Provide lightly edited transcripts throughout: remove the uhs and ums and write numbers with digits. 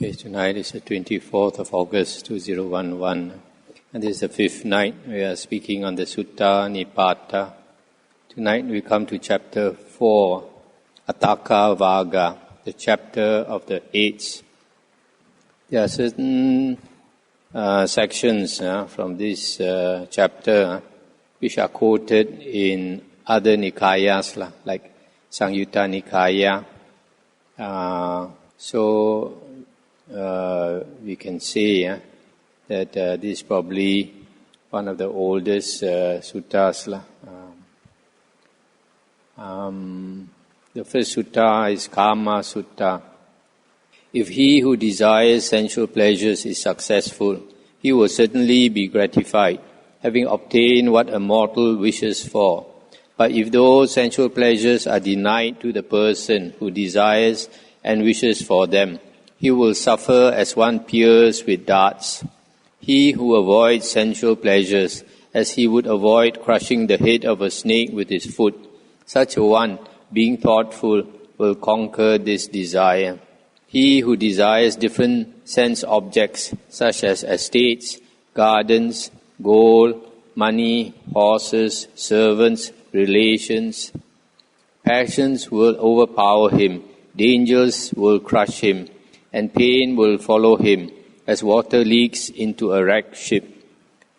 Okay, tonight is the 24th of August 2011, and this is the fifth night we are speaking on the Sutta Nipata. Tonight we come to chapter 4, Khuddaka Vaga, the chapter of the eights. There are certain sections from this chapter which are quoted in other Nikayas, like Samyutta Nikaya. So we can say that this is probably one of the oldest suttas. The first sutta is Kama Sutta. If he who desires sensual pleasures is successful, he will certainly be gratified, having obtained what a mortal wishes for. But if those sensual pleasures are denied to the person who desires and wishes for them, he will suffer as one pierced with darts. He who avoids sensual pleasures, as he would avoid crushing the head of a snake with his foot, such a one, being thoughtful, will conquer this desire. He who desires different sense objects, such as estates, gardens, gold, money, horses, servants, relations, passions will overpower him, dangers will crush him, and pain will follow him, as water leaks into a wrecked ship.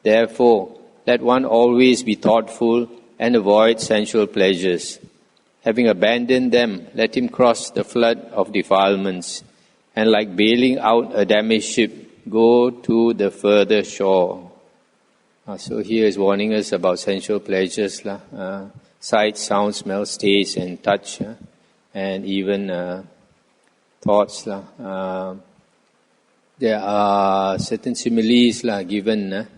Therefore, let one always be thoughtful and avoid sensual pleasures. Having abandoned them, let him cross the flood of defilements, and like bailing out a damaged ship, go to the further shore. So here is warning us about sensual pleasures, sight, sound, smell, taste, and touch, and even thoughts. There are certain similes given in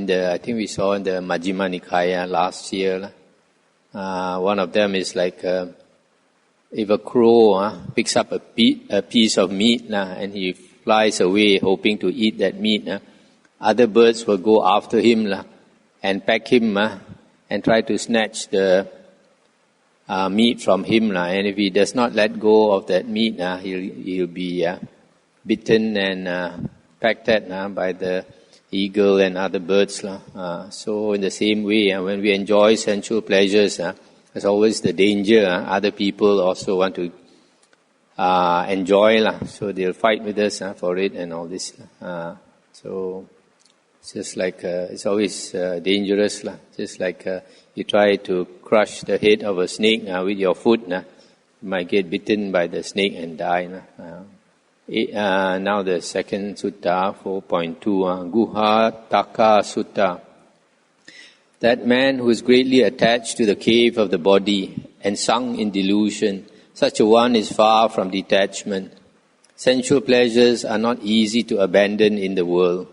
the, I think we saw in the Majjhima Nikaya last year. One of them is like if a crow picks up a piece of meat and he flies away hoping to eat that meat, other birds will go after him and peck him and try to snatch the meat from him, and if he does not let go of that meat, he'll be bitten and pecked at by the eagle and other birds. So in the same way, when we enjoy sensual pleasures, there's always the danger. Other people also want to enjoy, so they'll fight with us for it and all this. So it's just like it's always dangerous. Just like you try to crush the head of a snake with your foot, you might get bitten by the snake and die. Now the second sutta, 4.2, Khuddaka Sutta. That man who is greatly attached to the cave of the body and sunk in delusion, such a one is far from detachment. Sensual pleasures are not easy to abandon in the world.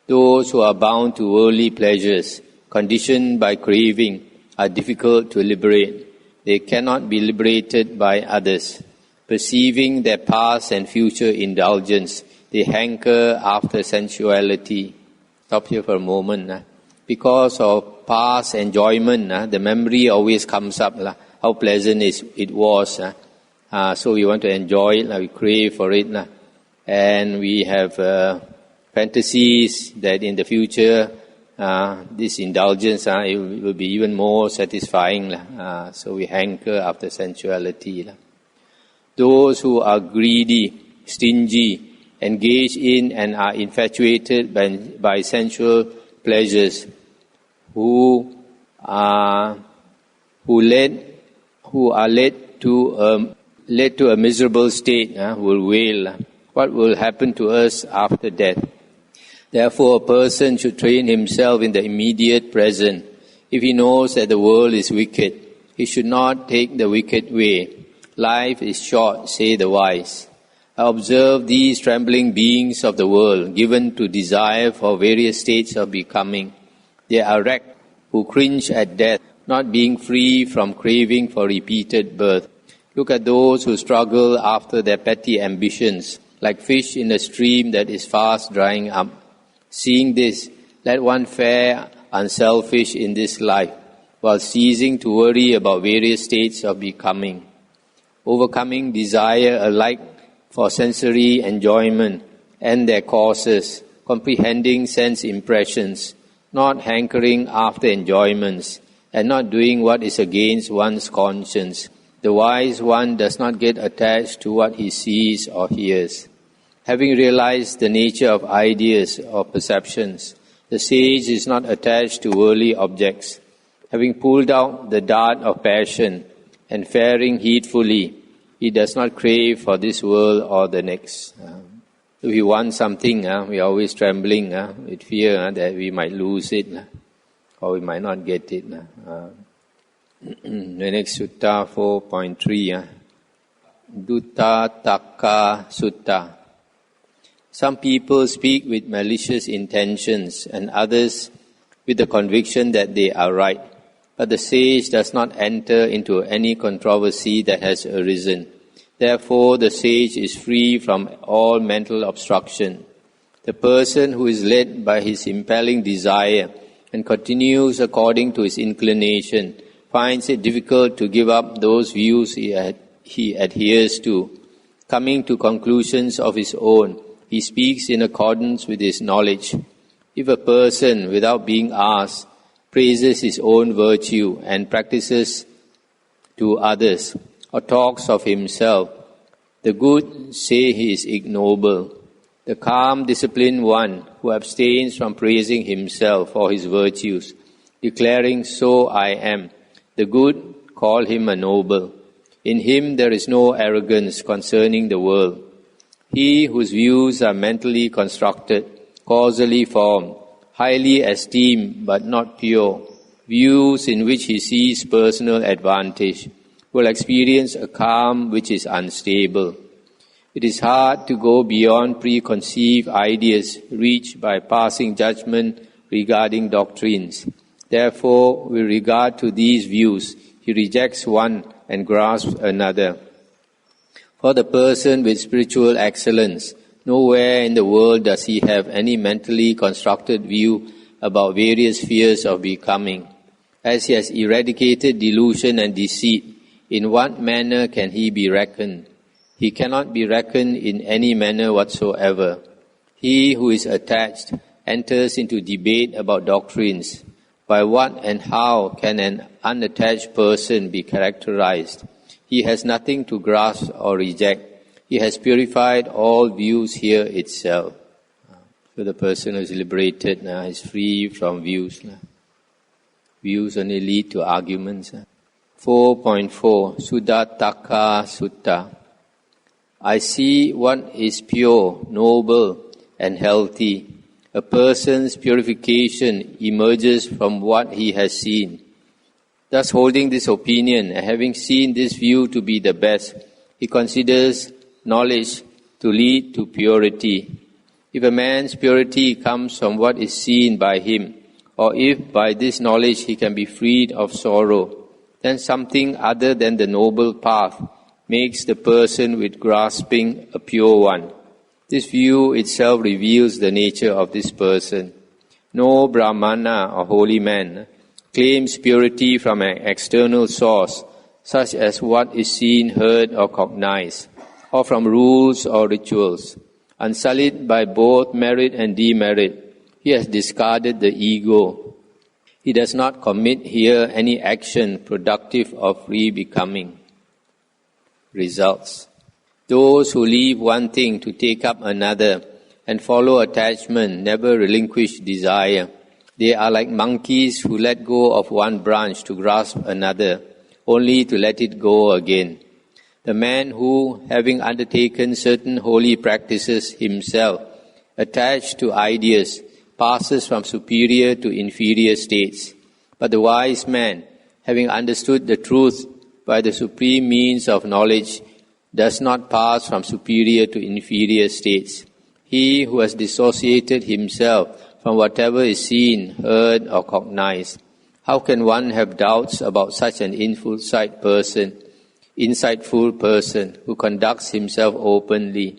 Those who are bound to worldly pleasures, conditioned by craving, are difficult to liberate. They cannot be liberated by others. Perceiving their past and future indulgence, they hanker after sensuality. Stop here for a moment. Because of past enjoyment, the memory always comes up, how pleasant it was. So we want to enjoy it, we crave for it. And we have fantasies that in the future, this indulgence it will be even more satisfying. So we hanker after sensuality. Those who are greedy, stingy, engage in and are infatuated by sensual pleasures, who are led to a miserable state, will wail, what will happen to us after death? Therefore, a person should train himself in the immediate present. If he knows that the world is wicked, he should not take the wicked way. Life is short, say the wise. I observe these trembling beings of the world, given to desire for various states of becoming. They are wrecked, who cringe at death, not being free from craving for repeated birth. Look at those who struggle after their petty ambitions, like fish in a stream that is fast drying up. Seeing this, let one fare unselfish in this life, while ceasing to worry about various states of becoming. Overcoming desire alike for sensory enjoyment and their causes, comprehending sense impressions, not hankering after enjoyments, and not doing what is against one's conscience. The wise one does not get attached to what he sees or hears. Having realized the nature of ideas or perceptions, the sage is not attached to worldly objects. Having pulled out the dart of passion and faring heedfully, he does not crave for this world or the next. If we want something, we are always trembling with fear that we might lose it or we might not get it. The next Sutta 4.3, Khuddaka Sutta. Some people speak with malicious intentions and others with the conviction that they are right. But the sage does not enter into any controversy that has arisen. Therefore, the sage is free from all mental obstruction. The person who is led by his impelling desire and continues according to his inclination finds it difficult to give up those views he adheres to. Coming to conclusions of his own, he speaks in accordance with his knowledge. If a person, without being asked, praises his own virtue and practices to others, or talks of himself, the good say he is ignoble. The calm, disciplined one who abstains from praising himself or his virtues, declaring, "So I am," the good call him a noble. In him there is no arrogance concerning the world. He whose views are mentally constructed, causally formed, highly esteemed but not pure, views in which he sees personal advantage, will experience a calm which is unstable. It is hard to go beyond preconceived ideas reached by passing judgment regarding doctrines. Therefore, with regard to these views, he rejects one and grasps another. For the person with spiritual excellence, nowhere in the world does he have any mentally constructed view about various spheres of becoming. As he has eradicated delusion and deceit, in what manner can he be reckoned? He cannot be reckoned in any manner whatsoever. He who is attached enters into debate about doctrines. By what and how can an unattached person be characterized? He has nothing to grasp or reject. He has purified all views here itself. So the person who is liberated is free from views. Views only lead to arguments. 4.4 Khuddaka Sutta. I see what is pure, noble, and healthy. A person's purification emerges from what he has seen. Thus, holding this opinion and having seen this view to be the best, he considers knowledge to lead to purity. If a man's purity comes from what is seen by him, or if by this knowledge he can be freed of sorrow, then something other than the noble path makes the person with grasping a pure one. This view itself reveals the nature of this person. No Brahmana or holy man claims purity from an external source, such as what is seen, heard, or cognized, or from rules or rituals. Unsullied by both merit and demerit, he has discarded the ego. He does not commit here any action productive of free becoming. Results. Those who leave one thing to take up another and follow attachment never relinquish desire. They are like monkeys who let go of one branch to grasp another, only to let it go again. The man who, having undertaken certain holy practices himself, attached to ideas, passes from superior to inferior states. But the wise man, having understood the truth by the supreme means of knowledge, does not pass from superior to inferior states. He who has dissociated himself from whatever is seen, heard, or cognized, how can one have doubts about such an insightful person who conducts himself openly?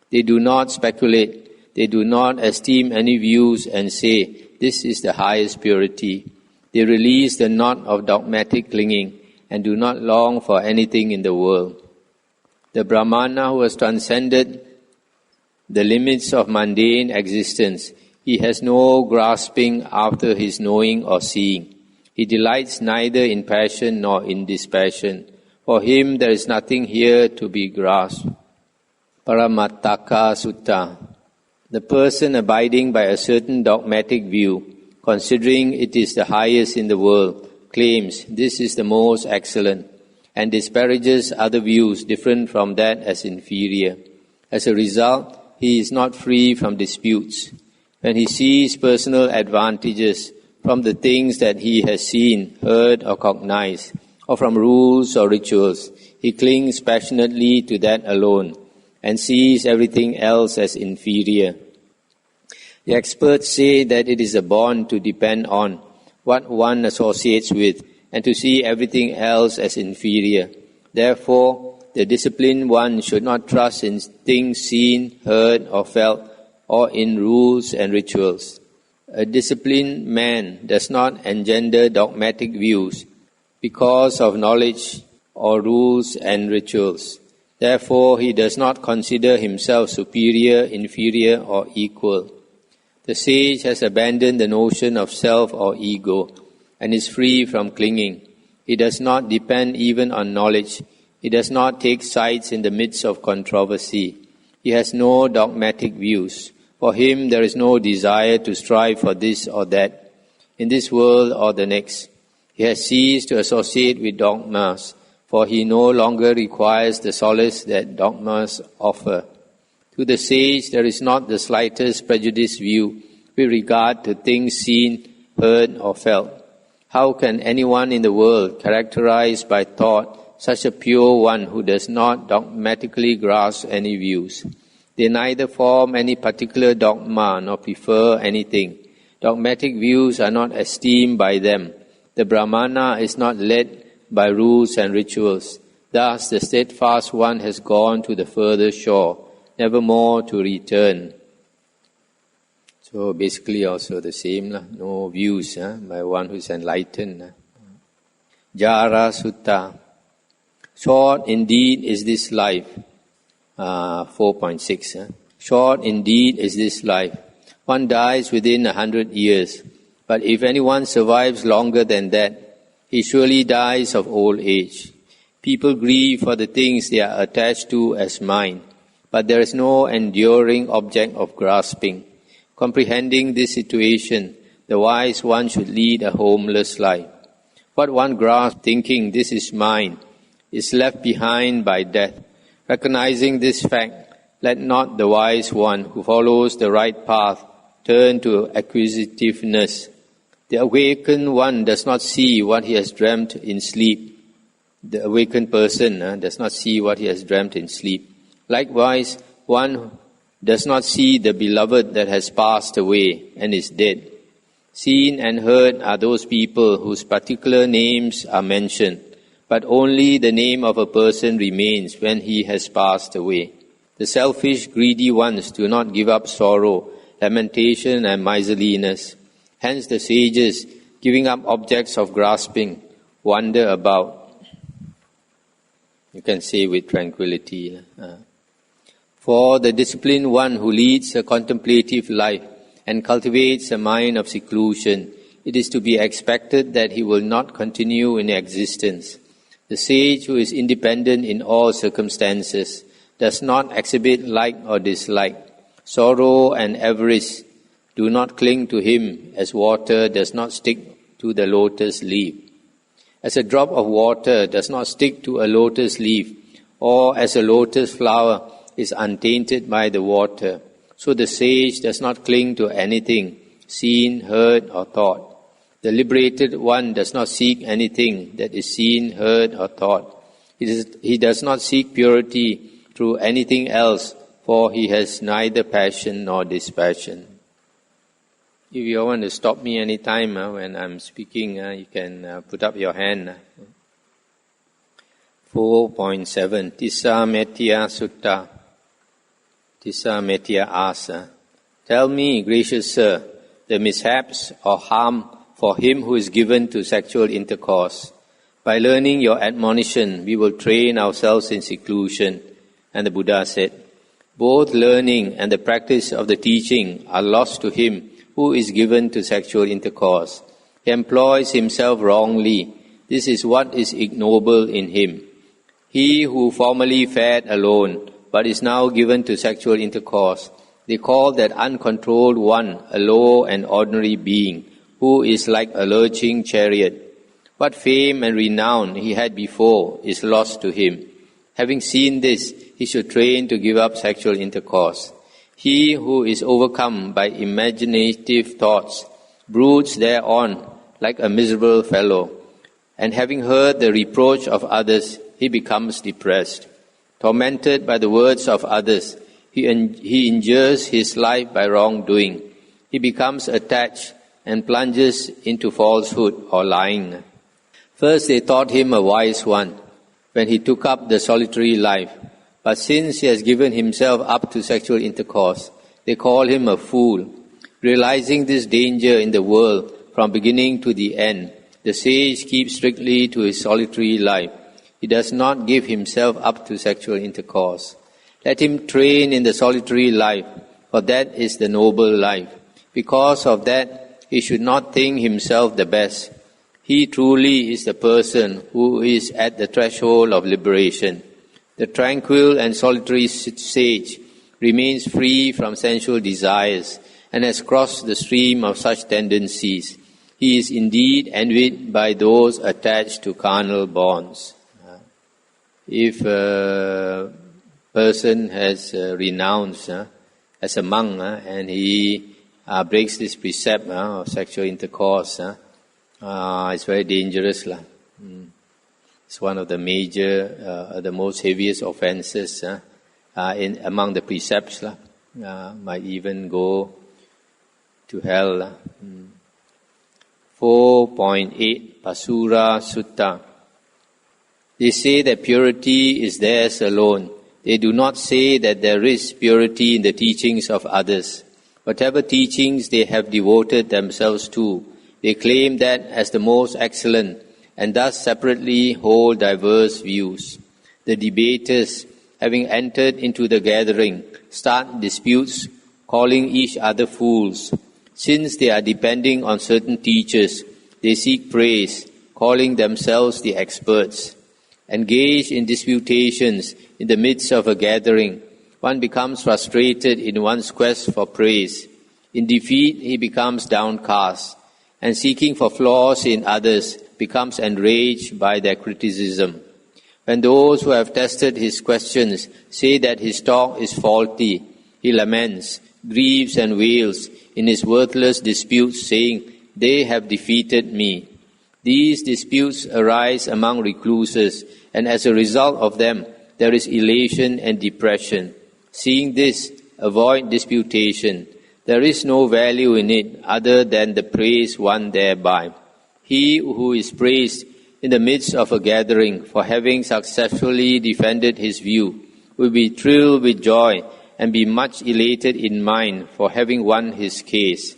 They do not speculate, they do not esteem any views and say, this is the highest purity. They release the knot of dogmatic clinging and do not long for anything in the world. The Brahmana who has transcended the limits of mundane existence, he has no grasping after his knowing or seeing. He delights neither in passion nor in dispassion. For him there is nothing here to be grasped. Paramattaka Sutta. The person abiding by a certain dogmatic view, considering it is the highest in the world, claims this is the most excellent, and disparages other views different from that as inferior. As a result, he is not free from disputes. When he sees personal advantages from the things that he has seen, heard or cognized, or from rules or rituals, he clings passionately to that alone and sees everything else as inferior. The experts say that it is a bond to depend on what one associates with and to see everything else as inferior. Therefore, the disciplined one should not trust in things seen, heard or felt, or in rules and rituals. A disciplined man does not engender dogmatic views because of knowledge or rules and rituals. Therefore, he does not consider himself superior, inferior or equal. The sage has abandoned the notion of self or ego and is free from clinging. He does not depend even on knowledge. He does not take sides in the midst of controversy. He has no dogmatic views. For him there is no desire to strive for this or that, in this world or the next. He has ceased to associate with dogmas, for he no longer requires the solace that dogmas offer. To the sage there is not the slightest prejudiced view with regard to things seen, heard or felt. How can anyone in the world characterize by thought such a pure one who does not dogmatically grasp any views? They neither form any particular dogma nor prefer anything. Dogmatic views are not esteemed by them. The Brahmana is not led by rules and rituals. Thus the steadfast one has gone to the further shore, never more to return. So basically also the same, no views by one who is enlightened. Jara Sutta. Short indeed is this life. 4.6. Short indeed is this life. One dies within 100 years. But if anyone survives longer than that, he surely dies of old age. People grieve for the things they are attached to as mine, but there is no enduring object of grasping. Comprehending this situation, the wise one should lead a homeless life. What one grasps thinking this is mine is left behind by death. Recognizing this fact, let not the wise one who follows the right path turn to acquisitiveness. The awakened one does not see what he has dreamt in sleep. The awakened person does not see what he has dreamt in sleep. Likewise, one does not see the beloved that has passed away and is dead. Seen and heard are those people whose particular names are mentioned, but only the name of a person remains when he has passed away. The selfish, greedy ones do not give up sorrow, lamentation and miserliness. Hence the sages, giving up objects of grasping, wander about. You can say with tranquility. For the disciplined one who leads a contemplative life and cultivates a mind of seclusion, it is to be expected that he will not continue in existence. The sage who is independent in all circumstances does not exhibit like or dislike. Sorrow and avarice do not cling to him as water does not stick to the lotus leaf. As a drop of water does not stick to a lotus leaf, or as a lotus flower is untainted by the water, so the sage does not cling to anything seen, heard or thought. The liberated one does not seek anything that is seen, heard or thought. He does not seek purity through anything else, for he has neither passion nor dispassion. If you want to stop me any time when I'm speaking, you can put up your hand. 4.7 Tissa Metya Sutta. Tissa Metya Asa. Tell me, gracious sir, the mishaps or harm for him who is given to sexual intercourse. By learning your admonition, we will train ourselves in seclusion. And the Buddha said, both learning and the practice of the teaching are lost to him who is given to sexual intercourse. He employs himself wrongly. This is what is ignoble in him. He who formerly fared alone, but is now given to sexual intercourse, they call that uncontrolled one a low and ordinary being, who is like a lurching chariot. What fame and renown he had before is lost to him. Having seen this, he should train to give up sexual intercourse. He who is overcome by imaginative thoughts broods thereon like a miserable fellow, and having heard the reproach of others, he becomes depressed. Tormented by the words of others, he injures his life by wrongdoing. He becomes attached and plunges into falsehood or lying. First they thought him a wise one when he took up the solitary life, but since he has given himself up to sexual intercourse, they call him a fool. Realizing this danger in the world from beginning to the end, the sage keeps strictly to his solitary life. He does not give himself up to sexual intercourse. Let him train in the solitary life, for that is the noble life. Because of that, he should not think himself the best. He truly is the person who is at the threshold of liberation. The tranquil and solitary sage remains free from sensual desires and has crossed the stream of such tendencies. He is indeed envied by those attached to carnal bonds. If a person has renounced as a monk and he breaks this precept of sexual intercourse, it's very dangerous. It's one of the major, the most heaviest offences among the precepts. Might even go to hell. 4.8 Pasura Sutta. They say that purity is theirs alone. They do not say that there is purity in the teachings of others. Whatever teachings they have devoted themselves to, they claim that as the most excellent, and thus separately hold diverse views. The debaters, having entered into the gathering, start disputes, calling each other fools. Since they are depending on certain teachers, they seek praise, calling themselves the experts. Engaged in disputations in the midst of a gathering, one becomes frustrated in one's quest for praise. In defeat, he becomes downcast, and seeking for flaws in others, becomes enraged by their criticism. When those who have tested his questions say that his talk is faulty, he laments, grieves and wails in his worthless disputes, saying, "They have defeated me." These disputes arise among recluses, and as a result of them, there is elation and depression. Seeing this, avoid disputation. There is no value in it other than the praise won thereby. He who is praised in the midst of a gathering for having successfully defended his view will be thrilled with joy and be much elated in mind for having won his case.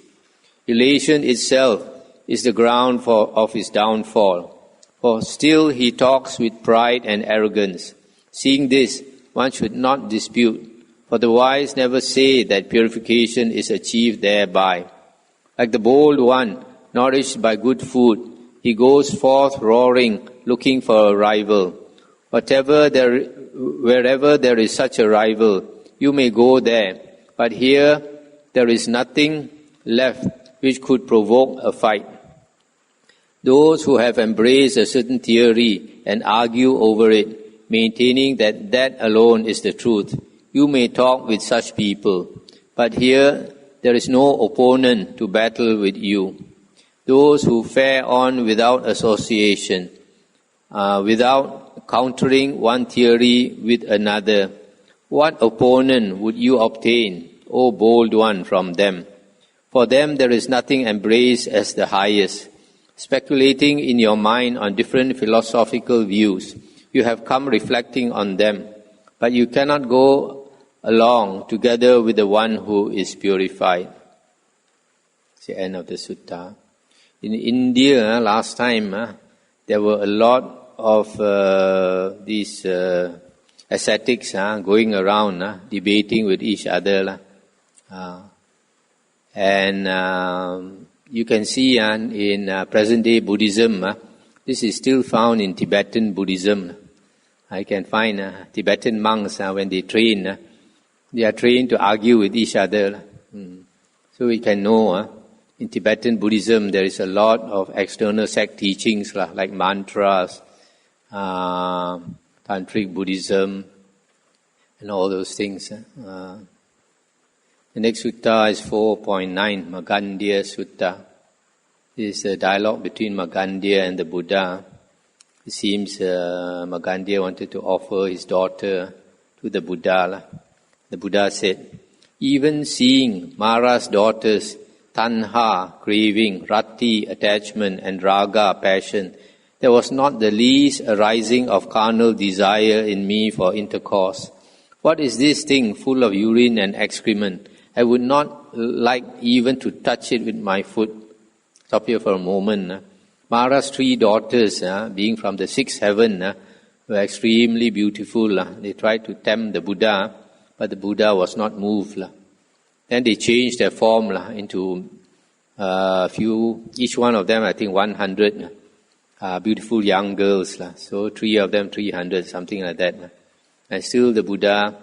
Elation itself is the ground of his downfall, for still he talks with pride and arrogance. Seeing this, one should not dispute, for the wise never say that purification is achieved thereby. Like the bold one, nourished by good food, he goes forth roaring, looking for a rival. Wherever there is such a rival, you may go there, but here there is nothing left which could provoke a fight. Those who have embraced a certain theory and argue over it, maintaining that that alone is the truth, you may talk with such people, but here there is no opponent to battle with you. Those who fare on without association, without countering one theory with another, what opponent would you obtain, O bold one, from them? For them there is nothing embraced as the highest. Speculating in your mind on different philosophical views, you have come reflecting on them, but you cannot go along together with the one who is purified. It's the end of the sutta. In India, last time, there were a lot of these ascetics going around debating with each other. And you can see in present-day Buddhism, this is still found in Tibetan Buddhism. I can find Tibetan monks, when they train, they are trained to argue with each other. So we can know in Tibetan Buddhism there is a lot of external sect teachings like mantras, Tantric Buddhism, and all those things. The next sutta is 4.9, Magandhya Sutta. This is a dialogue between Magandhya and the Buddha. It seems Magandhya wanted to offer his daughter to the Buddha. The Buddha said, even seeing Mara's daughters, tanha, craving, rati, attachment, and raga, passion, there was not the least arising of carnal desire in me for intercourse. What is this thing full of urine and excrement? I would not like even to touch it with my foot. Stop here for a moment. Mara's 3 daughters, being from the 6th heaven, were extremely beautiful. They tried to tempt the Buddha, but the Buddha was not moved. Then they changed their form into a few, each one of them, I think 100 beautiful young girls. So 3 of them, 300, something like that. And still the Buddha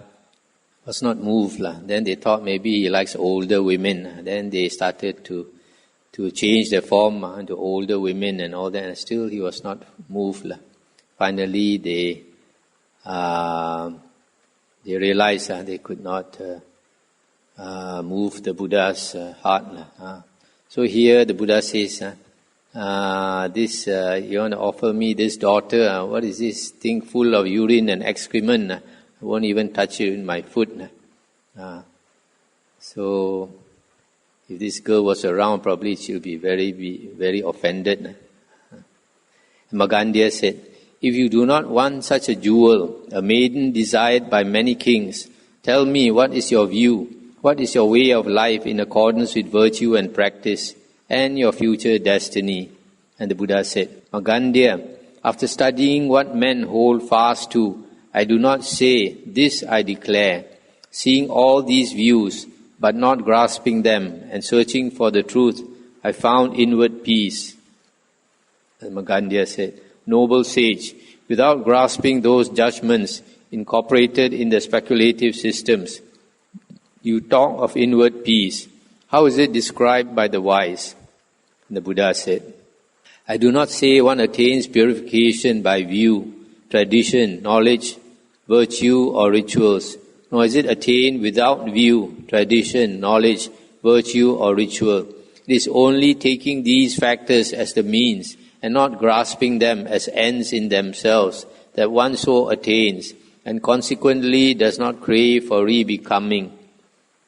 was not moved. Then they thought maybe he likes older women. Then they started to change their form into older women and all that. And still he was not moved. Finally they realized they could not move the Buddha's heart. So here the Buddha says, this you want to offer me this daughter? What is this thing full of urine and excrement? I won't even touch it with my foot. So if this girl was around, probably she'll be very offended. Magandhya said, if you do not want such a jewel, a maiden desired by many kings, tell me what is your view? What is your way of life in accordance with virtue and practice, and your future destiny? And the Buddha said, Magandhya, after studying what men hold fast to, I do not say, this I declare. Seeing all these views, but not grasping them, and searching for the truth, I found inward peace. And Magandhya said, noble sage, without grasping those judgments incorporated in the speculative systems, you talk of inward peace. How is it described by the wise? And the Buddha said, I do not say one attains purification by view, tradition, knowledge, virtue or rituals, nor is it attained without view, tradition, knowledge, virtue or ritual. It is only taking these factors as the means and not grasping them as ends in themselves that one so attains and consequently does not crave for re-becoming.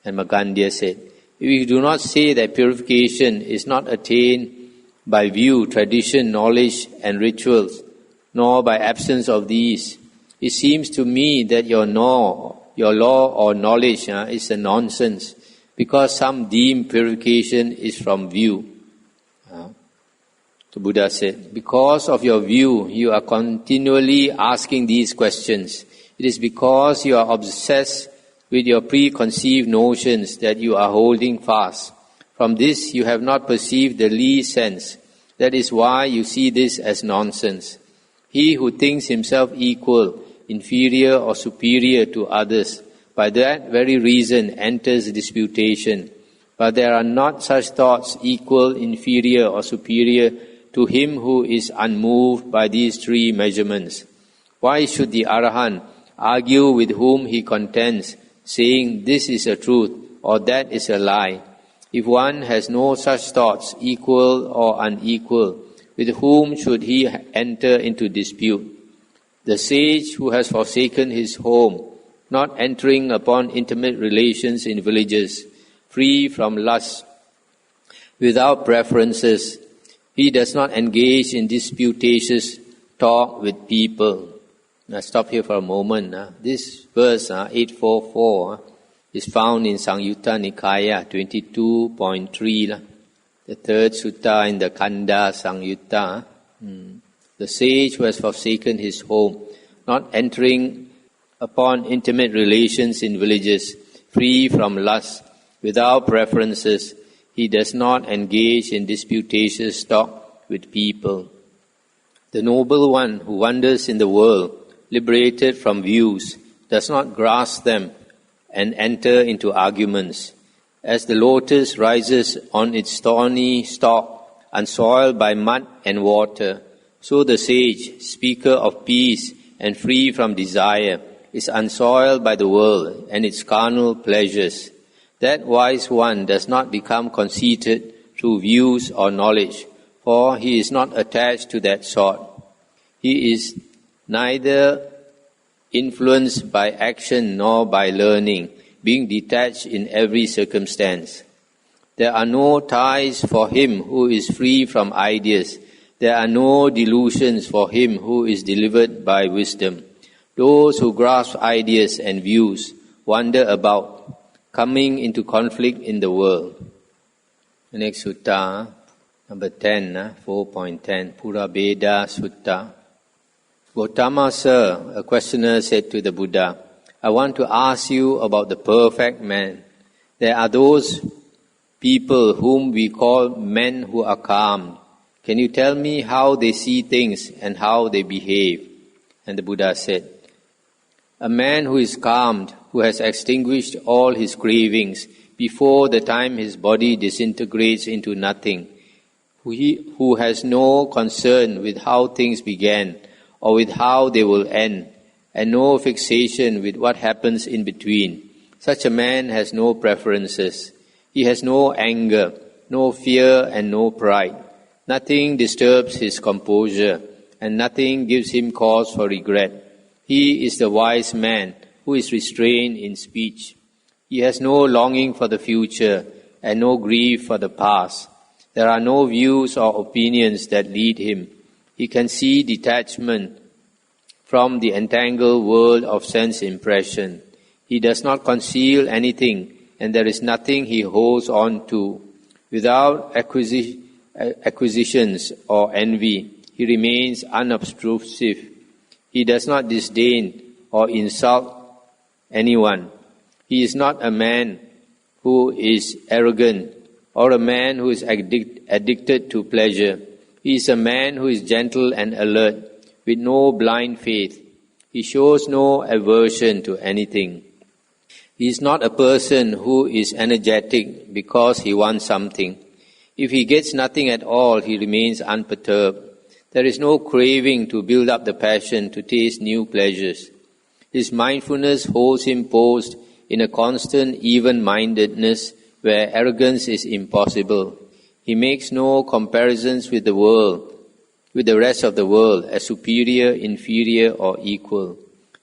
And Magandhya said, if you do not say that purification is not attained by view, tradition, knowledge and rituals, nor by absence of these, it seems to me that your law or knowledge is a nonsense, because some deem purification is from view. The Buddha said, because of your view, you are continually asking these questions. It is because you are obsessed with your preconceived notions that you are holding fast. From this you have not perceived the least sense. That is why you see this as nonsense. He who thinks himself equal, inferior or superior to others, by that very reason enters disputation. But there are not such thoughts equal, inferior or superior to him who is unmoved by these 3 measurements. Why should the Arahant argue with whom he contends, saying this is a truth or that is a lie? If one has no such thoughts, equal or unequal, with whom should he enter into dispute? The sage who has forsaken his home, not entering upon intimate relations in villages, free from lust, without preferences, he does not engage in disputatious talk with people. Now stop here for a moment. This verse, 844, is found in Samyutta Nikaya 22.3, the 3rd sutta in the Khanda Samyutta. The sage who has forsaken his home, not entering upon intimate relations in villages, free from lust, without preferences. He does not engage in disputatious talk with people. The noble one who wanders in the world, liberated from views, does not grasp them and enter into arguments. As the lotus rises on its thorny stalk, unsoiled by mud and water, so the sage, speaker of peace and free from desire, is unsoiled by the world and its carnal pleasures. That wise one does not become conceited through views or knowledge, for he is not attached to that sort. He is neither influenced by action nor by learning, being detached in every circumstance. There are no ties for him who is free from ideas. There are no delusions for him who is delivered by wisdom. Those who grasp ideas and views wander about, coming into conflict in the world. The next sutta, number 10, 4.10, Purabheda Sutta. Gautama, sir, a questioner said to the Buddha, I want to ask you about the perfect man. There are those people whom we call men who are calm. Can you tell me how they see things and how they behave? And the Buddha said, a man who is calmed, who has extinguished all his cravings before the time his body disintegrates into nothing, who has no concern with how things began or with how they will end, and no fixation with what happens in between. Such a man has no preferences. He has no anger, no fear, and no pride. Nothing disturbs his composure, and nothing gives him cause for regret. He is the wise man who is restrained in speech. He has no longing for the future and no grief for the past. There are no views or opinions that lead him. He can see detachment from the entangled world of sense impression. He does not conceal anything, and there is nothing he holds on to. Without acquisitions or envy, he remains unobtrusive. He does not disdain or insult anyone. He is not a man who is arrogant or a man who is addicted to pleasure. He is a man who is gentle and alert, with no blind faith. He shows no aversion to anything. He is not a person who is energetic because he wants something. If he gets nothing at all, he remains unperturbed. There is no craving to build up the passion to taste new pleasures. His mindfulness holds him posed in a constant even-mindedness where arrogance is impossible. He makes no comparisons with the world, with the rest of the world, as superior, inferior, or equal.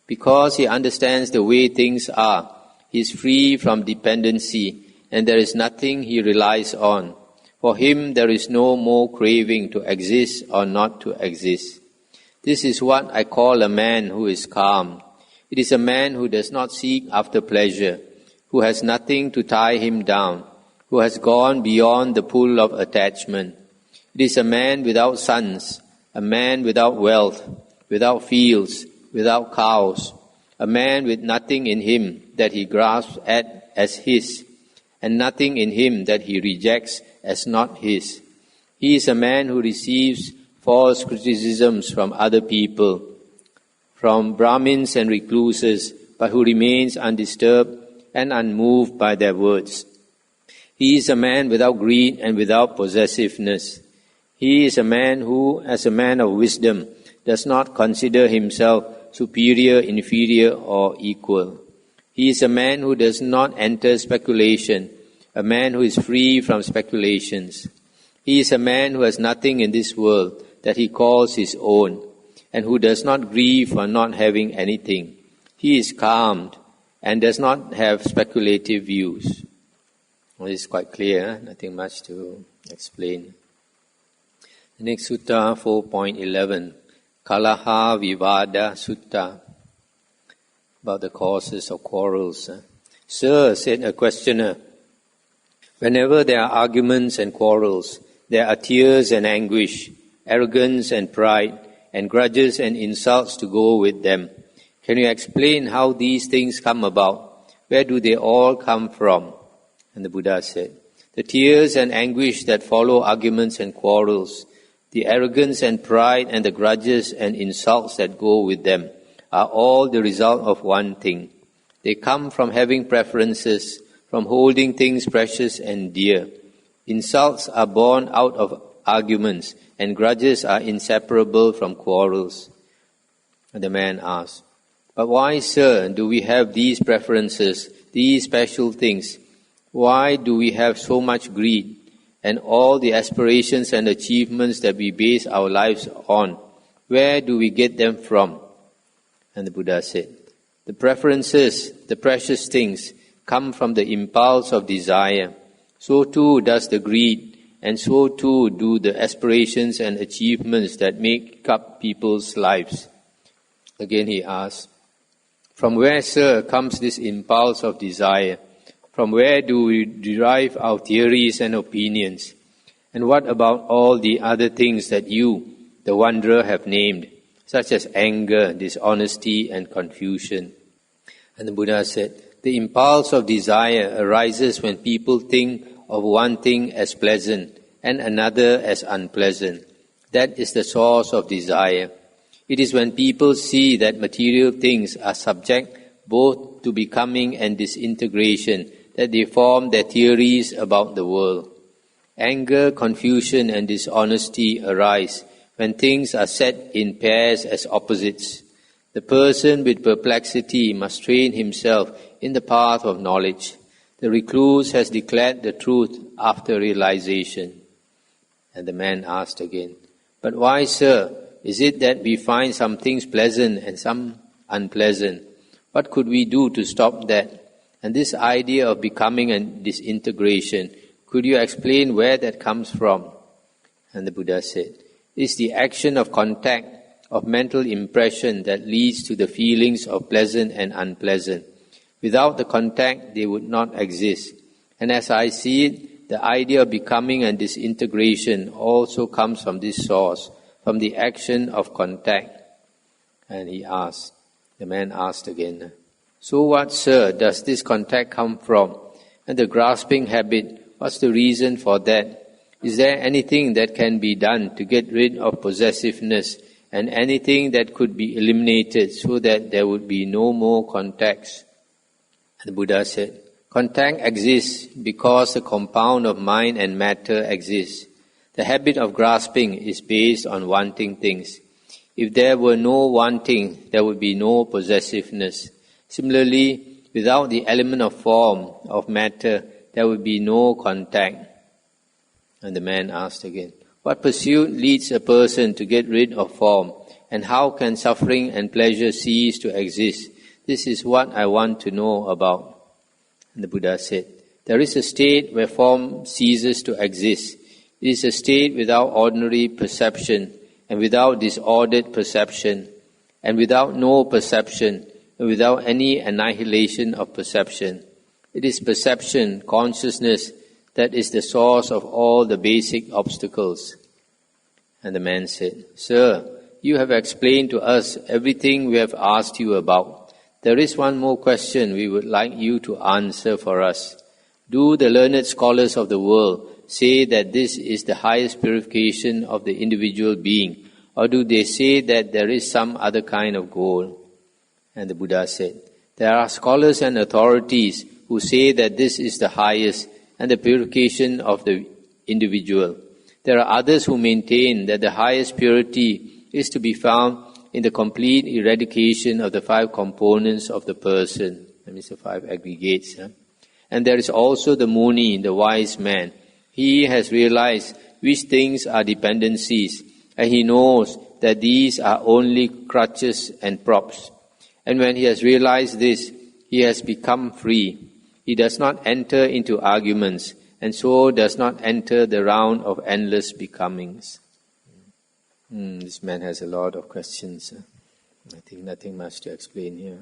Because he understands the way things are, he is free from dependency, and there is nothing he relies on. For him, there is no more craving to exist or not to exist. This is what I call a man who is calm. It is a man who does not seek after pleasure, who has nothing to tie him down, who has gone beyond the pull of attachment. It is a man without sons, a man without wealth, without fields, without cows, a man with nothing in him that he grasps at as his, and nothing in him that he rejects as not his. He is a man who receives false criticisms from other people, from Brahmins and recluses, but who remains undisturbed and unmoved by their words. He is a man without greed and without possessiveness. He is a man who, as a man of wisdom, does not consider himself superior, inferior, or equal. He is a man who does not enter speculation, a man who is free from speculations. He is a man who has nothing in this world that he calls his own, and who does not grieve for not having anything. He is calmed and does not have speculative views. Well, this is quite clear, nothing much to explain. The next sutta, 4.11, Kalaha Vivada Sutta, about the causes of quarrels. Sir, said a questioner, whenever there are arguments and quarrels, there are tears and anguish, arrogance and pride, and grudges and insults to go with them. Can you explain how these things come about? Where do they all come from? And the Buddha said, the tears and anguish that follow arguments and quarrels, the arrogance and pride and the grudges and insults that go with them are all the result of one thing. They come from having preferences, from holding things precious and dear. Insults are born out of arguments, and grudges are inseparable from quarrels. And the man asked, but why, sir, do we have these preferences, these special things? Why do we have so much greed and all the aspirations and achievements that we base our lives on? Where do we get them from? And the Buddha said, the preferences, the precious things, come from the impulse of desire. So too does the greed, and so too do the aspirations and achievements that make up people's lives. Again he asked, from where, sir, comes this impulse of desire? From where do we derive our theories and opinions? And what about all the other things that you, the wanderer, have named, such as anger, dishonesty, and confusion? And the Buddha said, the impulse of desire arises when people think of one thing as pleasant and another as unpleasant. That is the source of desire. It is when people see that material things are subject both to becoming and disintegration that they form their theories about the world. Anger, confusion, and dishonesty arise when things are set in pairs as opposites. The person with perplexity must train himself in the path of knowledge. The recluse has declared the truth after realization. And the man asked again, but why, sir, is it that we find some things pleasant and some unpleasant? What could we do to stop that? And this idea of becoming and disintegration, could you explain where that comes from? And the Buddha said, it's the action of contact, of mental impression that leads to the feelings of pleasant and unpleasant. Without the contact, they would not exist. And as I see it, the idea of becoming and disintegration also comes from this source, from the action of contact. And the man asked again, so what, sir, does this contact come from? And the grasping habit, what's the reason for that? Is there anything that can be done to get rid of possessiveness and anything that could be eliminated so that there would be no more contacts? And the Buddha said, contact exists because the compound of mind and matter exists. The habit of grasping is based on wanting things. If there were no wanting, there would be no possessiveness. Similarly, without the element of form, of matter, there would be no contact. And the man asked again, what pursuit leads a person to get rid of form? And how can suffering and pleasure cease to exist? This is what I want to know about. And the Buddha said, there is a state where form ceases to exist. It is a state without ordinary perception, and without disordered perception, and without no perception, and without any annihilation of perception. It is perception, consciousness, that is the source of all the basic obstacles. And the man said, sir, you have explained to us everything we have asked you about. There is one more question we would like you to answer for us. Do the learned scholars of the world say that this is the highest purification of the individual being, or do they say that there is some other kind of goal? And the Buddha said, there are scholars and authorities who say that this is the highest and the purification of the individual. There are others who maintain that the highest purity is to be found in the complete eradication of the 5 components of the person. That means the 5 aggregates. And there is also the Muni, the wise man. He has realized which things are dependencies, and he knows that these are only crutches and props. And when he has realized this, he has become free. He does not enter into arguments, and so does not enter the round of endless becomings. This man has a lot of questions. I think nothing much to explain here.